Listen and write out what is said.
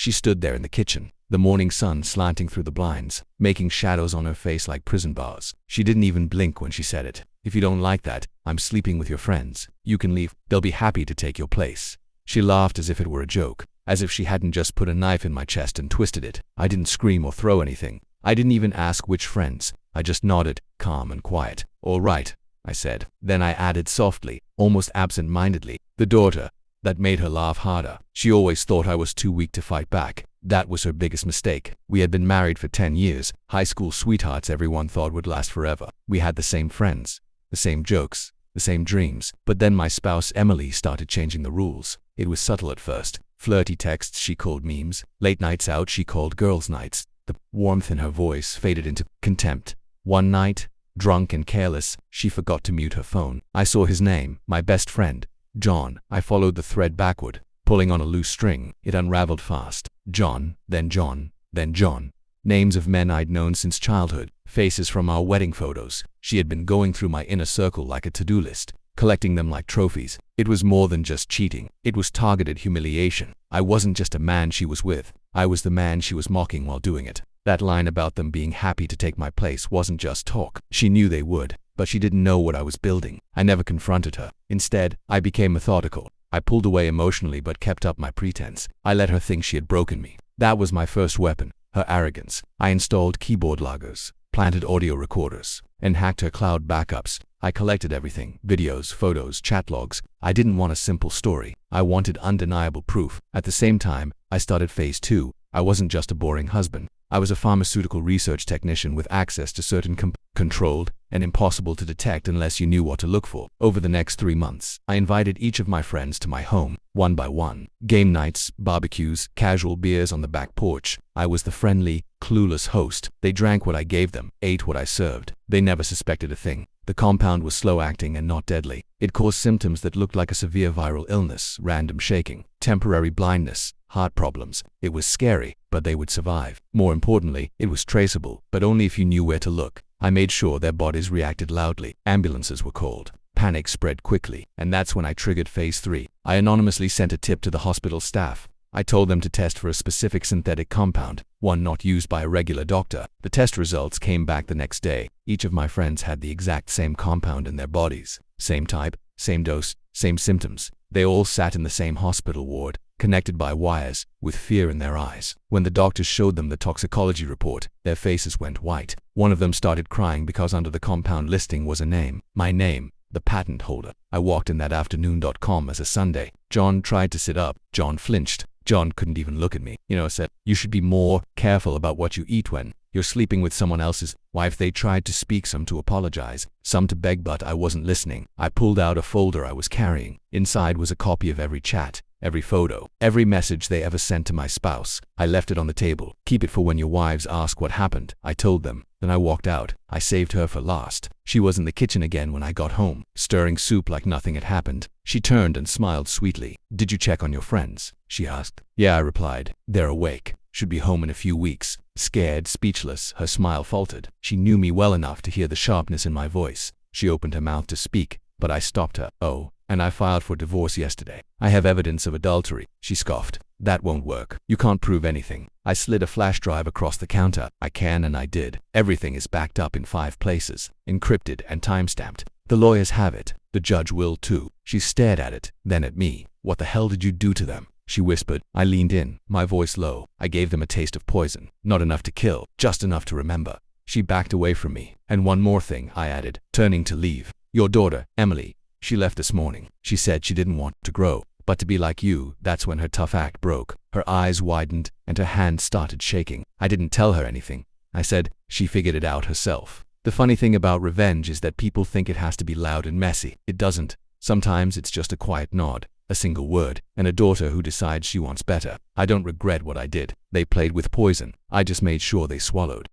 She stood there in the kitchen, the morning sun slanting through the blinds, making shadows on her face like prison bars. She didn't even blink when she said it. "If you don't like that, I'm sleeping with your friends. You can leave. They'll be happy to take your place." She laughed as if it were a joke, as if she hadn't just put a knife in my chest and twisted it. I didn't scream or throw anything. I didn't even ask which friends. I just nodded, calm and quiet. "All right," I said. Then I added softly, almost absent-mindedly, "the daughter." That made her laugh harder. She always thought I was too weak to fight back. That was her biggest mistake. We had been married for 10 years, high school sweethearts everyone thought would last forever. We had the same friends, the same jokes, the same dreams. But then my spouse Emily started changing the rules. It was subtle at first. Flirty texts she called memes. Late nights out she called girls' nights. The warmth in her voice faded into contempt. One night, drunk and careless, she forgot to mute her phone. I saw his name, my best friend, John. I followed the thread backward, pulling on a loose string. It unraveled fast. John, then John, then John. Names of men I'd known since childhood, faces from our wedding photos. She had been going through my inner circle like a to-do list, collecting them like trophies. It was more than just cheating. It was targeted humiliation. I wasn't just a man she was with. I was the man she was mocking while doing it. That line about them being happy to take my place wasn't just talk. She knew they would, but she didn't know what I was building. I never confronted her. Instead, I became methodical. I pulled away emotionally but kept up my pretense. I let her think she had broken me. That was my first weapon, her arrogance. I installed keyboard loggers, planted audio recorders, and hacked her cloud backups. I collected everything, videos, photos, chat logs. I didn't want a simple story. I wanted undeniable proof. At the same time, I started phase 2. I wasn't just a boring husband. I was a pharmaceutical research technician with access to certain controlled and impossible to detect unless you knew what to look for. Over the next 3 months, I invited each of my friends to my home, one by one. Game nights, barbecues, casual beers on the back porch. I was the friendly, clueless host. They drank what I gave them, ate what I served. They never suspected a thing. The compound was slow-acting and not deadly. It caused symptoms that looked like a severe viral illness, random shaking, temporary blindness, heart problems. It was scary, but they would survive. More importantly, it was traceable, but only if you knew where to look. I made sure their bodies reacted loudly. Ambulances were called. Panic spread quickly, and that's when I triggered phase 3. I anonymously sent a tip to the hospital staff. I told them to test for a specific synthetic compound, one not used by a regular doctor. The test results came back the next day. Each of my friends had the exact same compound in their bodies. Same type, same dose, same symptoms. They all sat in the same hospital ward, connected by wires, with fear in their eyes. When the doctors showed them the toxicology report, their faces went white. One of them started crying because under the compound listing was a name. My name. The patent holder. I walked in that afternoon.com as a Sunday. John tried to sit up. John flinched. John couldn't even look at me. Said, "You should be more careful about what you eat when you're sleeping with someone else's wife." They tried to speak, some to apologize, some to beg, but I wasn't listening. I pulled out a folder I was carrying. Inside was a copy of every chat, every photo, every message they ever sent to my spouse. I left it on the table. "Keep it for when your wives ask what happened," I told them. Then I walked out. I saved her for last. She was in the kitchen again when I got home, stirring soup like nothing had happened. She turned and smiled sweetly. "Did you check on your friends?" she asked. "Yeah," I replied. "They're awake. Should be home in a few weeks." Scared, speechless, her smile faltered. She knew me well enough to hear the sharpness in my voice. She opened her mouth to speak, but I stopped her. "Oh, and I filed for divorce yesterday. I have evidence of adultery." She scoffed. "That won't work. You can't prove anything." I slid a flash drive across the counter. "I can, and I did. Everything is backed up in 5 places, encrypted and timestamped. The lawyers have it. The judge will too." She stared at it, then at me. "What the hell did you do to them?" she whispered. I leaned in, my voice low. "I gave them a taste of poison. Not enough to kill, just enough to remember." She backed away from me. "And one more thing," I added, turning to leave. "Your daughter, Emily, she left this morning. She said she didn't want to grow, but to be like you." That's when her tough act broke. Her eyes widened and her hand started shaking. "I didn't tell her anything," I said. "She figured it out herself." The funny thing about revenge is that people think it has to be loud and messy. It doesn't. Sometimes it's just a quiet nod, a single word, and a daughter who decides she wants better. I don't regret what I did. They played with poison. I just made sure they swallowed.